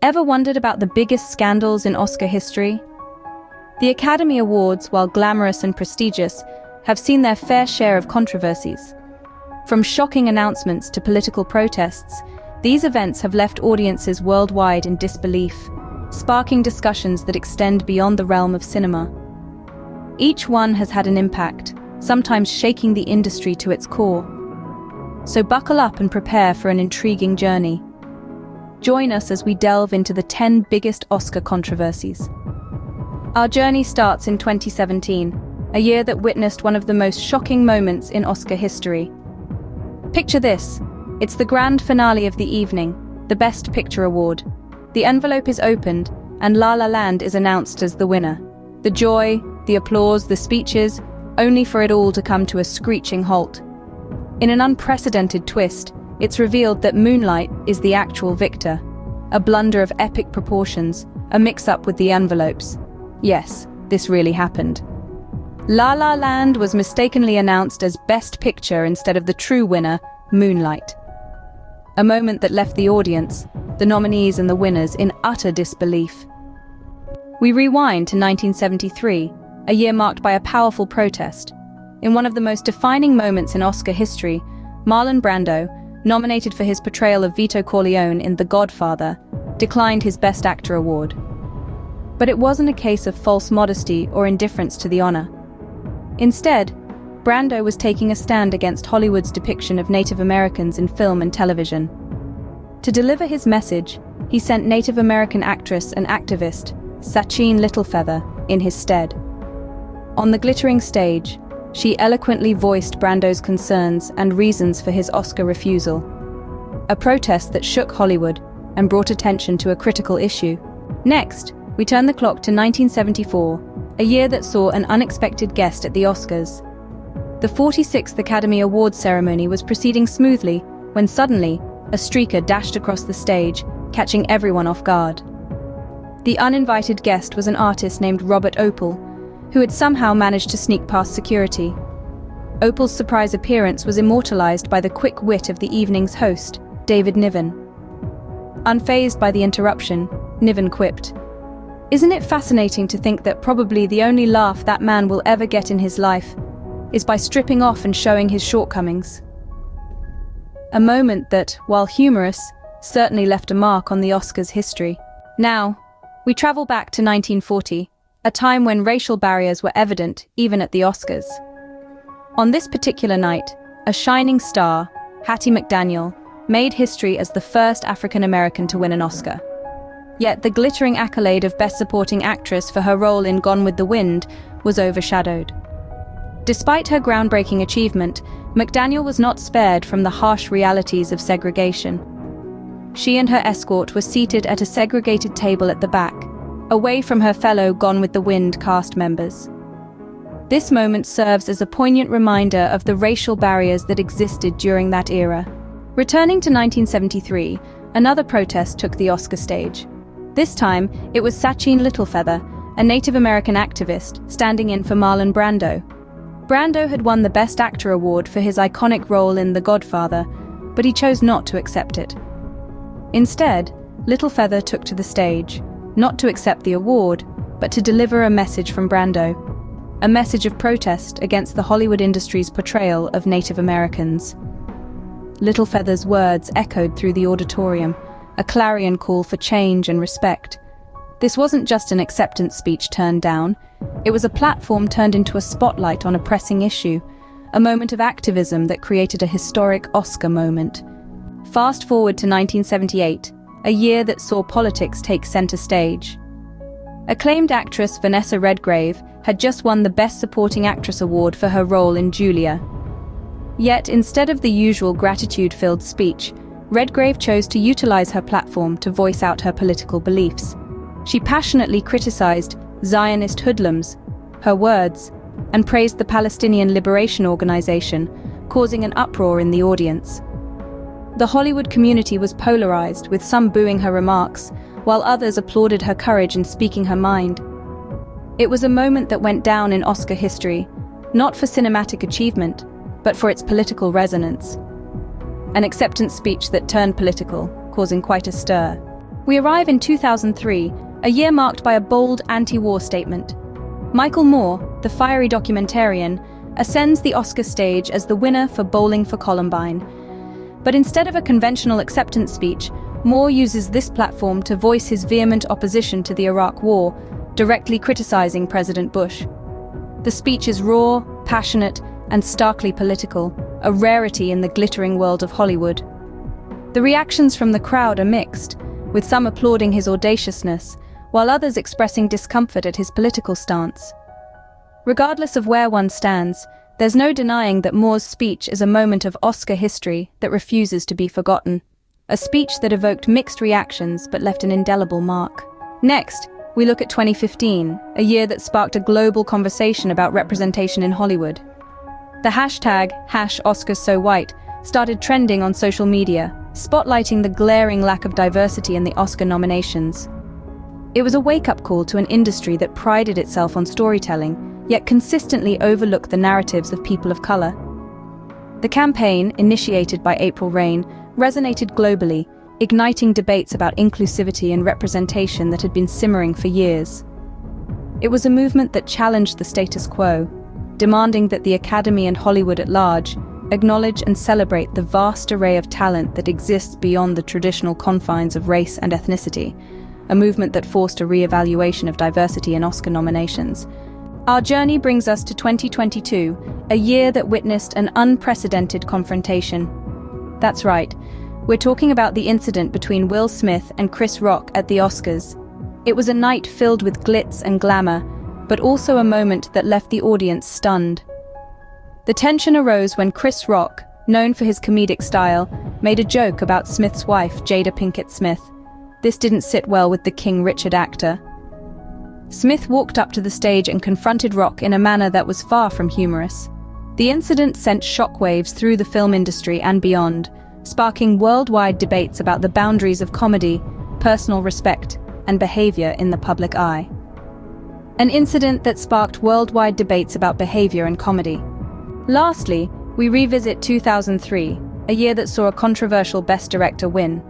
Ever wondered about the biggest scandals in Oscar history? The Academy Awards, while glamorous and prestigious, have seen their fair share of controversies. From shocking announcements to political protests, these events have left audiences worldwide in disbelief, sparking discussions that extend beyond the realm of cinema. Each one has had an impact, sometimes shaking the industry to its core. So buckle up and prepare for an intriguing journey. Join us as we delve into the 10 biggest Oscar controversies. Our journey starts in 2017, a year that witnessed one of the most shocking moments in Oscar history. Picture this. It's the grand finale of the evening, the Best Picture Award. The envelope is opened, and La La Land is announced as the winner. The joy, the applause, the speeches, only for it all to come to a screeching halt. In an unprecedented twist, it's revealed that Moonlight is the actual victor. A blunder of epic proportions, a mix-up with the envelopes. Yes, this really happened. La La Land was mistakenly announced as Best Picture instead of the true winner, Moonlight. A moment that left the audience, the nominees and the winners, in utter disbelief. We rewind to 1973, a year marked by a powerful protest. In one of the most defining moments in Oscar history, Marlon Brando, nominated for his portrayal of Vito Corleone in The Godfather, declined his Best Actor award. But it wasn't a case of false modesty or indifference to the honor. Instead, Brando was taking a stand against Hollywood's depiction of Native Americans in film and television. To deliver his message, he sent Native American actress and activist Sacheen Littlefeather in his stead. On the glittering stage, she eloquently voiced Brando's concerns and reasons for his Oscar refusal. A protest that shook Hollywood and brought attention to a critical issue. Next, we turn the clock to 1974, a year that saw an unexpected guest at the Oscars. The 46th Academy Awards ceremony was proceeding smoothly when suddenly, a streaker dashed across the stage, catching everyone off guard. The uninvited guest was an artist named Robert Opel, who had somehow managed to sneak past security. Opel's surprise appearance was immortalized by the quick wit of the evening's host, David Niven. Unfazed by the interruption, Niven quipped, "Isn't it fascinating to think that probably the only laugh that man will ever get in his life is by stripping off and showing his shortcomings?" A moment that, while humorous, certainly left a mark on the Oscars' history. Now, we travel back to 1940, a time when racial barriers were evident even at the Oscars. On this particular night, a shining star, Hattie McDaniel, made history as the first African American to win an Oscar. Yet the glittering accolade of Best Supporting Actress for her role in Gone with the Wind was overshadowed. Despite her groundbreaking achievement, McDaniel was not spared from the harsh realities of segregation. She and her escort were seated at a segregated table at the back, away from her fellow Gone with the Wind cast members. This moment serves as a poignant reminder of the racial barriers that existed during that era. Returning to 1973, another protest took the Oscar stage. This time, it was Sacheen Littlefeather, a Native American activist, standing in for Marlon Brando. Brando had won the Best Actor award for his iconic role in The Godfather, but he chose not to accept it. Instead, Littlefeather took to the stage, not to accept the award, but to deliver a message from Brando. A message of protest against the Hollywood industry's portrayal of Native Americans. Littlefeather's words echoed through the auditorium, a clarion call for change and respect. This wasn't just an acceptance speech turned down, it was a platform turned into a spotlight on a pressing issue, a moment of activism that created a historic Oscar moment. Fast forward to 1978, a year that saw politics take center stage. Acclaimed actress Vanessa Redgrave had just won the Best Supporting Actress award for her role in Julia. Yet, instead of the usual gratitude-filled speech, Redgrave chose to utilize her platform to voice out her political beliefs. She passionately criticized Zionist hoodlums, her words, and praised the Palestinian Liberation Organization, causing an uproar in the audience. The Hollywood community was polarized, with some booing her remarks, while others applauded her courage in speaking her mind. It was a moment that went down in Oscar history, not for cinematic achievement, but for its political resonance. An acceptance speech that turned political, causing quite a stir. We arrive in 2003, a year marked by a bold anti-war statement. Michael Moore, the fiery documentarian, ascends the Oscar stage as the winner for Bowling for Columbine. But instead of a conventional acceptance speech, Moore uses this platform to voice his vehement opposition to the Iraq War, directly criticizing President Bush. The speech is raw, passionate, and starkly political, a rarity in the glittering world of Hollywood. The reactions from the crowd are mixed, with some applauding his audaciousness, while others expressing discomfort at his political stance. Regardless of where one stands, there's no denying that Moore's speech is a moment of Oscar history that refuses to be forgotten. A speech that evoked mixed reactions but left an indelible mark. Next, we look at 2015, a year that sparked a global conversation about representation in Hollywood. The hashtag #OscarsSoWhite started trending on social media, spotlighting the glaring lack of diversity in the Oscar nominations. It was a wake-up call to an industry that prided itself on storytelling, yet consistently overlooked the narratives of people of color. The campaign, initiated by April Reign, resonated globally, igniting debates about inclusivity and representation that had been simmering for years. It was a movement that challenged the status quo, demanding that the Academy and Hollywood at large acknowledge and celebrate the vast array of talent that exists beyond the traditional confines of race and ethnicity, a movement that forced a re-evaluation of diversity in Oscar nominations. Our journey brings us to 2022, a year that witnessed an unprecedented confrontation. That's right, we're talking about the incident between Will Smith and Chris Rock at the Oscars. It was a night filled with glitz and glamour, but also a moment that left the audience stunned. The tension arose when Chris Rock, known for his comedic style, made a joke about Smith's wife, Jada Pinkett Smith. This didn't sit well with the King Richard actor. Smith walked up to the stage and confronted Rock in a manner that was far from humorous. The incident sent shockwaves through the film industry and beyond, sparking worldwide debates about the boundaries of comedy, personal respect, and behavior in the public eye. An incident that sparked worldwide debates about behavior in comedy. Lastly, we revisit 2003, a year that saw a controversial Best Director win.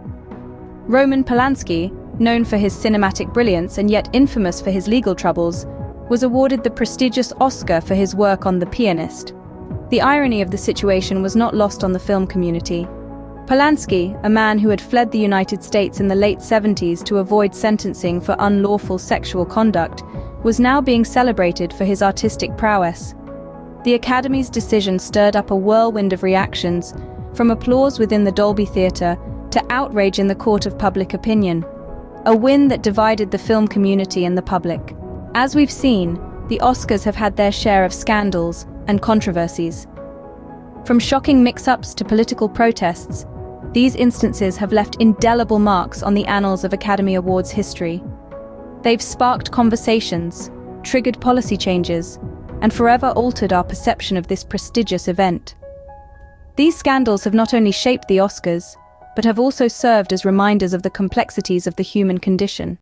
Roman Polanski, known for his cinematic brilliance and yet infamous for his legal troubles, was awarded the prestigious Oscar for his work on The Pianist. The irony of the situation was not lost on the film community. Polanski, a man who had fled the United States in the late 70s to avoid sentencing for unlawful sexual conduct, was now being celebrated for his artistic prowess. The Academy's decision stirred up a whirlwind of reactions, from applause within the Dolby Theatre to outrage in the court of public opinion. A win that divided the film community and the public. As we've seen, the Oscars have had their share of scandals and controversies. From shocking mix-ups to political protests, these instances have left indelible marks on the annals of Academy Awards history. They've sparked conversations, triggered policy changes, and forever altered our perception of this prestigious event. These scandals have not only shaped the Oscars, but have also served as reminders of the complexities of the human condition.